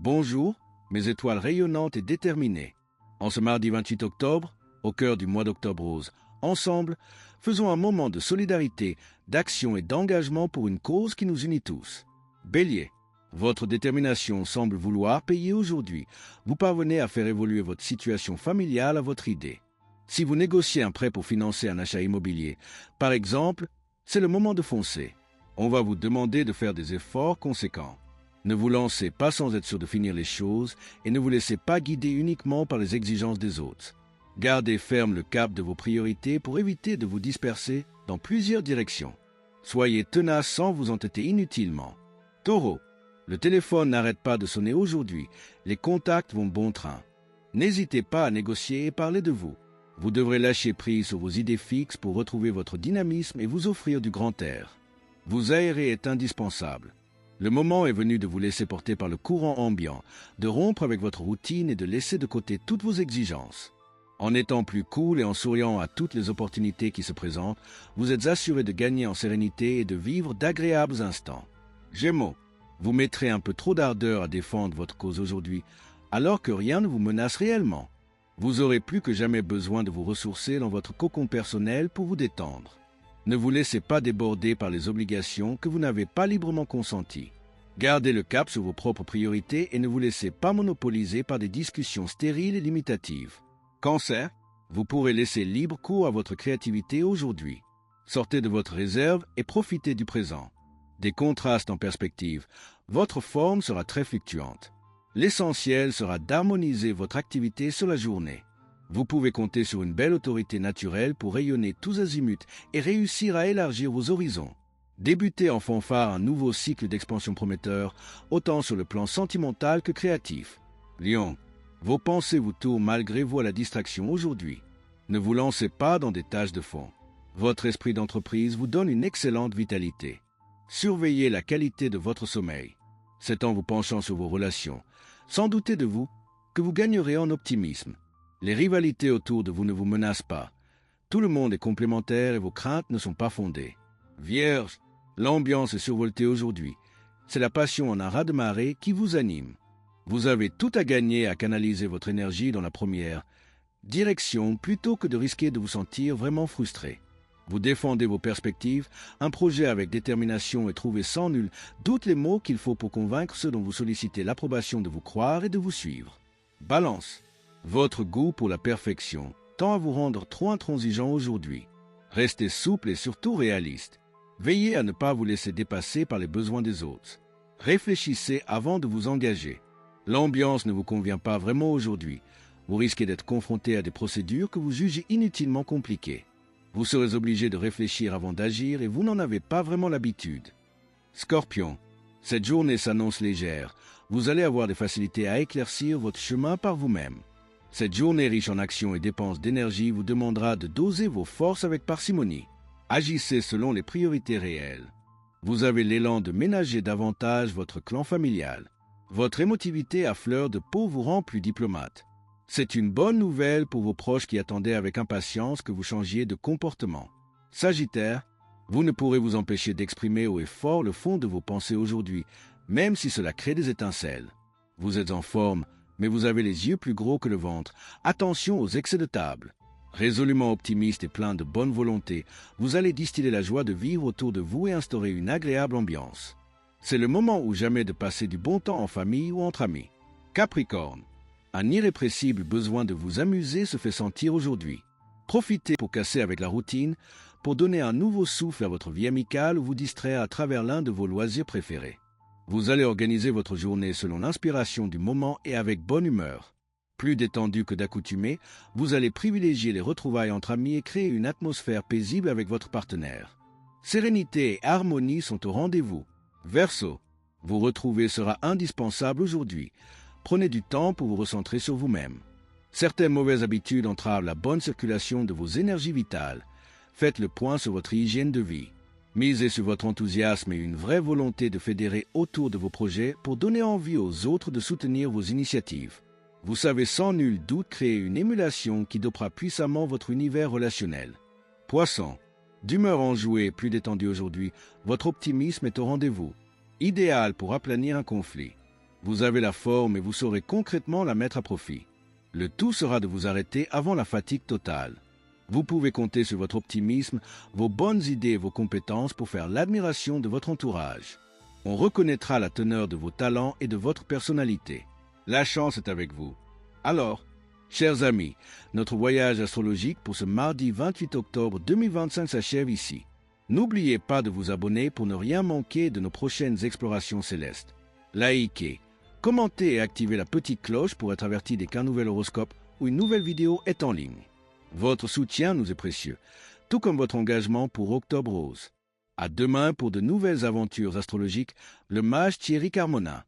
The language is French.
Bonjour, mes étoiles rayonnantes et déterminées. En ce mardi 28 octobre, au cœur du mois d'Octobre Rose, ensemble, faisons un moment de solidarité, d'action et d'engagement pour une cause qui nous unit tous. Bélier, votre détermination semble vouloir payer aujourd'hui. Vous parvenez à faire évoluer votre situation familiale à votre idée. Si vous négociez un prêt pour financer un achat immobilier, par exemple, c'est le moment de foncer. On va vous demander de faire des efforts conséquents. Ne vous lancez pas sans être sûr de finir les choses et ne vous laissez pas guider uniquement par les exigences des autres. Gardez ferme le cap de vos priorités pour éviter de vous disperser dans plusieurs directions. Soyez tenace sans vous entêter inutilement. Taureau, le téléphone n'arrête pas de sonner aujourd'hui. Les contacts vont bon train. N'hésitez pas à négocier et parler de vous. Vous devrez lâcher prise sur vos idées fixes pour retrouver votre dynamisme et vous offrir du grand air. Vous aérer est indispensable. Le moment est venu de vous laisser porter par le courant ambiant, de rompre avec votre routine et de laisser de côté toutes vos exigences. En étant plus cool et en souriant à toutes les opportunités qui se présentent, vous êtes assuré de gagner en sérénité et de vivre d'agréables instants. Gémeaux, vous mettrez un peu trop d'ardeur à défendre votre cause aujourd'hui, alors que rien ne vous menace réellement. Vous aurez plus que jamais besoin de vous ressourcer dans votre cocon personnel pour vous détendre. Ne vous laissez pas déborder par les obligations que vous n'avez pas librement consenties. Gardez le cap sur vos propres priorités et ne vous laissez pas monopoliser par des discussions stériles et limitatives. Cancer, vous pourrez laisser libre cours à votre créativité aujourd'hui. Sortez de votre réserve et profitez du présent. Des contrastes en perspective, votre forme sera très fluctuante. L'essentiel sera d'harmoniser votre activité sur la journée. Vous pouvez compter sur une belle autorité naturelle pour rayonner tous azimuts et réussir à élargir vos horizons. Débutez en fanfare un nouveau cycle d'expansion prometteur, autant sur le plan sentimental que créatif. Lion, vos pensées vous tournent malgré vous à la distraction aujourd'hui. Ne vous lancez pas dans des tâches de fond. Votre esprit d'entreprise vous donne une excellente vitalité. Surveillez la qualité de votre sommeil. C'est en vous penchant sur vos relations, sans douter de vous, que vous gagnerez en optimisme. Les rivalités autour de vous ne vous menacent pas. Tout le monde est complémentaire et vos craintes ne sont pas fondées. Vierge, l'ambiance est survoltée aujourd'hui. C'est la passion en un raz-de-marée qui vous anime. Vous avez tout à gagner à canaliser votre énergie dans la première direction plutôt que de risquer de vous sentir vraiment frustré. Vous défendez vos perspectives, un projet avec détermination et trouvez sans nul doute les mots qu'il faut pour convaincre ceux dont vous sollicitez l'approbation de vous croire et de vous suivre. Balance. Votre goût pour la perfection tend à vous rendre trop intransigeant aujourd'hui. Restez souple et surtout réaliste. Veillez à ne pas vous laisser dépasser par les besoins des autres. Réfléchissez avant de vous engager. L'ambiance ne vous convient pas vraiment aujourd'hui. Vous risquez d'être confronté à des procédures que vous jugez inutilement compliquées. Vous serez obligé de réfléchir avant d'agir et vous n'en avez pas vraiment l'habitude. Scorpion, cette journée s'annonce légère. Vous allez avoir des facilités à éclaircir votre chemin par vous-même. Cette journée riche en actions et dépenses d'énergie vous demandera de doser vos forces avec parcimonie. Agissez selon les priorités réelles. Vous avez l'élan de ménager davantage votre clan familial. Votre émotivité à fleur de peau vous rend plus diplomate. C'est une bonne nouvelle pour vos proches qui attendaient avec impatience que vous changiez de comportement. Sagittaire, vous ne pourrez vous empêcher d'exprimer haut et fort le fond de vos pensées aujourd'hui, même si cela crée des étincelles. Vous êtes en forme, mais vous avez les yeux plus gros que le ventre. Attention aux excès de table. Résolument optimiste et plein de bonne volonté, vous allez distiller la joie de vivre autour de vous et instaurer une agréable ambiance. C'est le moment ou jamais de passer du bon temps en famille ou entre amis. Capricorne, un irrépressible besoin de vous amuser se fait sentir aujourd'hui. Profitez pour casser avec la routine, pour donner un nouveau souffle à votre vie amicale ou vous distraire à travers l'un de vos loisirs préférés. Vous allez organiser votre journée selon l'inspiration du moment et avec bonne humeur. Plus détendu que d'accoutumé, vous allez privilégier les retrouvailles entre amis et créer une atmosphère paisible avec votre partenaire. Sérénité et harmonie sont au rendez-vous. Verseau, vous retrouver sera indispensable aujourd'hui. Prenez du temps pour vous recentrer sur vous-même. Certaines mauvaises habitudes entravent la bonne circulation de vos énergies vitales. Faites le point sur votre hygiène de vie. Misez sur votre enthousiasme et une vraie volonté de fédérer autour de vos projets pour donner envie aux autres de soutenir vos initiatives. Vous savez sans nul doute créer une émulation qui dopera puissamment votre univers relationnel. Poisson, d'humeur enjouée et plus détendue aujourd'hui, votre optimisme est au rendez-vous. Idéal pour aplanir un conflit. Vous avez la forme et vous saurez concrètement la mettre à profit. Le tout sera de vous arrêter avant la fatigue totale. Vous pouvez compter sur votre optimisme, vos bonnes idées et vos compétences pour faire l'admiration de votre entourage. On reconnaîtra la teneur de vos talents et de votre personnalité. La chance est avec vous. Alors, chers amis, notre voyage astrologique pour ce mardi 28 octobre 2025 s'achève ici. N'oubliez pas de vous abonner pour ne rien manquer de nos prochaines explorations célestes. Likez, commentez et activez la petite cloche pour être averti dès qu'un nouvel horoscope ou une nouvelle vidéo est en ligne. Votre soutien nous est précieux, tout comme votre engagement pour Octobre Rose. À demain pour de nouvelles aventures astrologiques, le mage Thierry Carmona.